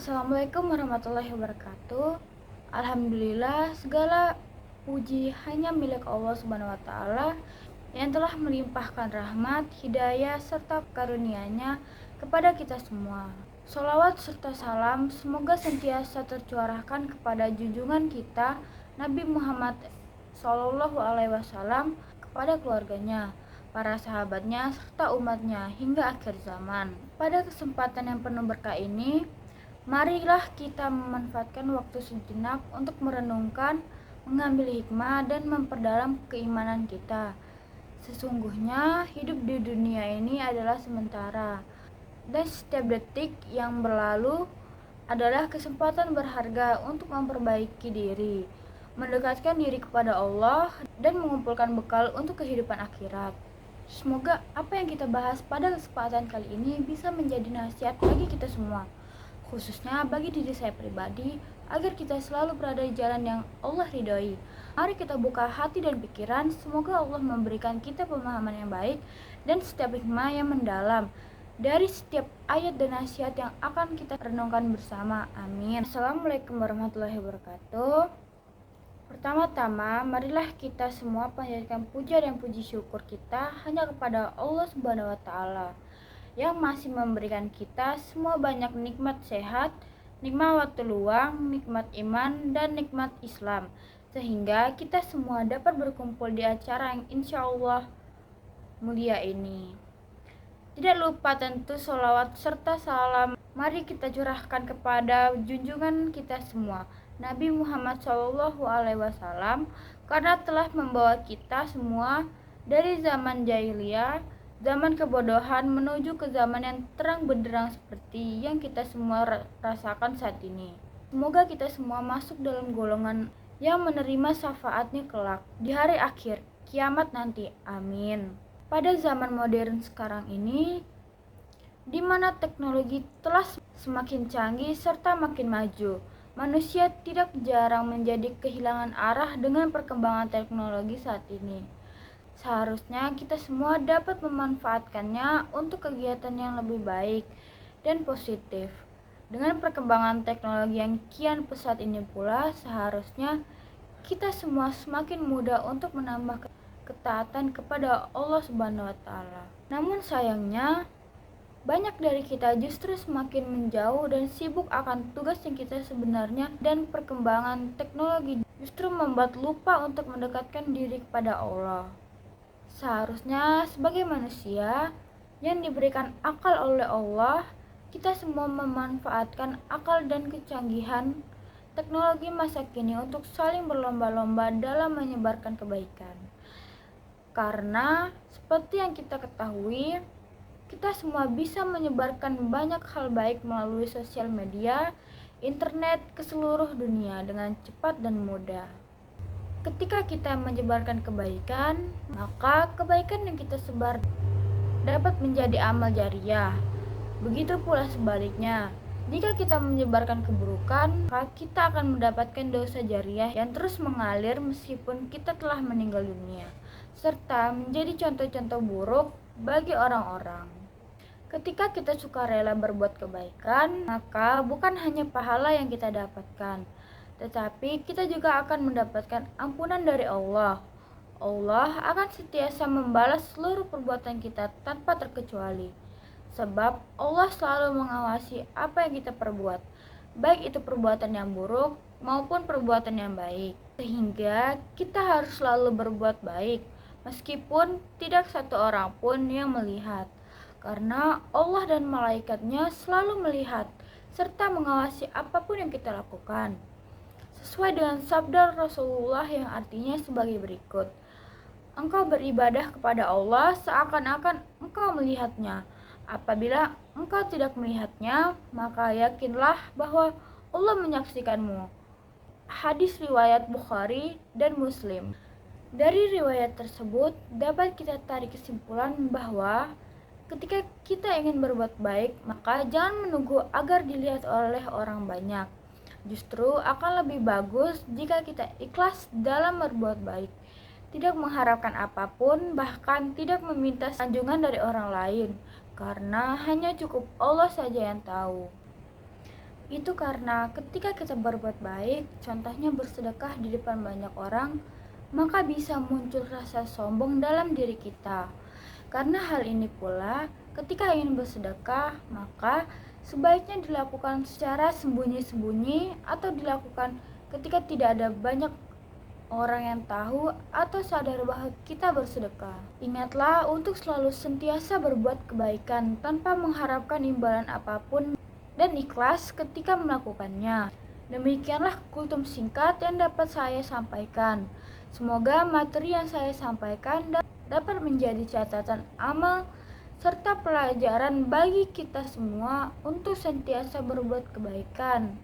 Assalamualaikum warahmatullahi wabarakatuh. Alhamdulillah, segala puji hanya milik Allah Subhanahu wa taala yang telah melimpahkan rahmat, hidayah serta karunia-Nya kepada kita semua. Sholawat serta salam semoga sentiasa tercurahkan kepada junjungan kita Nabi Muhammad SAW, kepada keluarganya, para sahabatnya serta umatnya hingga akhir zaman. Pada kesempatan yang penuh berkah ini, marilah kita memanfaatkan waktu sejenak untuk merenungkan, mengambil hikmah dan memperdalam keimanan kita. Sesungguhnya hidup di dunia ini adalah sementara, dan setiap detik yang berlalu adalah kesempatan berharga untuk memperbaiki diri, mendekatkan diri kepada Allah, dan mengumpulkan bekal untuk kehidupan akhirat. Semoga apa yang kita bahas pada kesempatan kali ini bisa menjadi nasihat bagi kita semua, khususnya bagi diri saya pribadi, agar kita selalu berada di jalan yang Allah ridhoi. Mari kita buka hati dan pikiran, semoga Allah memberikan kita pemahaman yang baik dan setiap hikmah yang mendalam dari setiap ayat dan nasihat yang akan kita renungkan bersama. Amin. Assalamualaikum warahmatullahi wabarakatuh. Pertama-tama, marilah kita semua panjatkan puja dan puji syukur kita hanya kepada Allah Subhanahu wa taala yang masih memberikan kita semua banyak nikmat sehat, nikmat waktu luang, nikmat iman, dan nikmat Islam, sehingga kita semua dapat berkumpul di acara yang insya Allah mulia ini. Tidak lupa tentu sholawat serta salam mari kita curahkan kepada junjungan kita semua, Nabi Muhammad SAW, karena telah membawa kita semua dari zaman jahiliyah, zaman kebodohan menuju ke zaman yang terang benderang seperti yang kita semua rasakan saat ini. Semoga kita semua masuk dalam golongan yang menerima syafaatnya kelak di hari akhir kiamat nanti. Amin. Pada zaman modern sekarang ini, di mana teknologi telah semakin canggih serta makin maju, manusia tidak jarang menjadi kehilangan arah dengan perkembangan teknologi saat ini. Seharusnya kita semua dapat memanfaatkannya untuk kegiatan yang lebih baik dan positif. Dengan perkembangan teknologi yang kian pesat ini pula, seharusnya kita semua semakin mudah untuk menambah ketaatan kepada Allah Subhanahu wa taala. Namun sayangnya, banyak dari kita justru semakin menjauh dan sibuk akan tugas yang kita sebenarnya, dan perkembangan teknologi justru membuat lupa untuk mendekatkan diri kepada Allah. Seharusnya sebagai manusia yang diberikan akal oleh Allah, kita semua memanfaatkan akal dan kecanggihan teknologi masa kini untuk saling berlomba-lomba dalam menyebarkan kebaikan. Karena seperti yang kita ketahui, kita semua bisa menyebarkan banyak hal baik melalui sosial media, internet ke seluruh dunia dengan cepat dan mudah. Ketika kita menyebarkan kebaikan, maka kebaikan yang kita sebar dapat menjadi amal jariah. Begitu pula sebaliknya, jika kita menyebarkan keburukan, maka kita akan mendapatkan dosa jariah yang terus mengalir meskipun kita telah meninggal dunia, serta menjadi contoh-contoh buruk bagi orang-orang. Ketika kita sukarela berbuat kebaikan, maka bukan hanya pahala yang kita dapatkan, tetapi kita juga akan mendapatkan ampunan dari Allah. Allah akan sentiasa membalas seluruh perbuatan kita tanpa terkecuali, sebab Allah selalu mengawasi apa yang kita perbuat, baik itu perbuatan yang buruk maupun perbuatan yang baik. Sehingga kita harus selalu berbuat baik, meskipun tidak satu orang pun yang melihat, karena Allah dan malaikatnya selalu melihat serta mengawasi apapun yang kita lakukan. Sesuai dengan sabda Rasulullah yang artinya sebagai berikut: engkau beribadah kepada Allah seakan-akan engkau melihatnya. Apabila engkau tidak melihatnya, maka yakinlah bahwa Allah menyaksikanmu. Hadis riwayat Bukhari dan Muslim. Dari riwayat tersebut dapat kita tarik kesimpulan bahwa ketika kita ingin berbuat baik, maka jangan menunggu agar dilihat oleh orang banyak. Justru akan lebih bagus jika kita ikhlas dalam berbuat baik, tidak mengharapkan apapun, bahkan tidak meminta sanjungan dari orang lain, karena hanya cukup Allah saja yang tahu. Itu karena ketika kita berbuat baik, contohnya bersedekah di depan banyak orang, maka bisa muncul rasa sombong dalam diri kita. Karena hal ini pula, ketika ingin bersedekah, maka sebaiknya dilakukan secara sembunyi-sembunyi atau dilakukan ketika tidak ada banyak orang yang tahu atau sadar bahwa kita bersedekah. Ingatlah untuk selalu sentiasa berbuat kebaikan tanpa mengharapkan imbalan apapun dan ikhlas ketika melakukannya. Demikianlah kultum singkat yang dapat saya sampaikan. Semoga materi yang saya sampaikan dapat menjadi catatan amal serta pelajaran bagi kita semua untuk sentiasa berbuat kebaikan.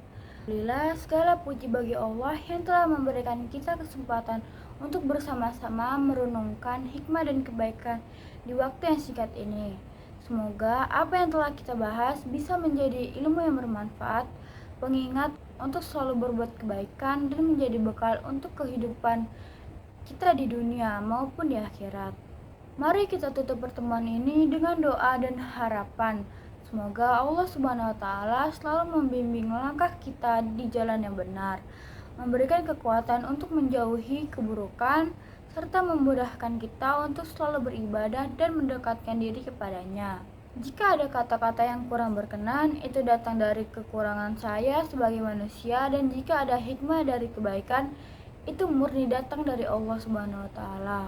Alhamdulillah, segala puji bagi Allah yang telah memberikan kita kesempatan untuk bersama-sama merenungkan hikmah dan kebaikan di waktu yang singkat ini. Semoga apa yang telah kita bahas bisa menjadi ilmu yang bermanfaat, pengingat untuk selalu berbuat kebaikan dan menjadi bekal untuk kehidupan kita di dunia maupun di akhirat. Mari kita tutup pertemuan ini dengan doa dan harapan. Semoga Allah Subhanahu wa taala selalu membimbing langkah kita di jalan yang benar, memberikan kekuatan untuk menjauhi keburukan, serta memudahkan kita untuk selalu beribadah dan mendekatkan diri kepadanya. Jika ada kata-kata yang kurang berkenan, itu datang dari kekurangan saya sebagai manusia, dan jika ada hikmah dari kebaikan, itu murni datang dari Allah Subhanahu wa taala.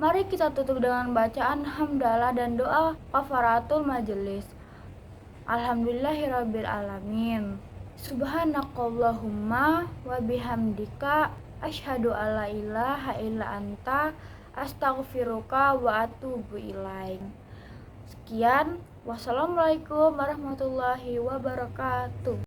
Mari kita tutup dengan bacaan hamdalah dan doa kafaratul majelis. Alhamdulillahirabbil alamin. Subhanakallahumma wa bihamdika asyhadu alla ilaha illa anta astaghfiruka wa atubu ilaik. Sekian, wassalamualaikum warahmatullahi wabarakatuh.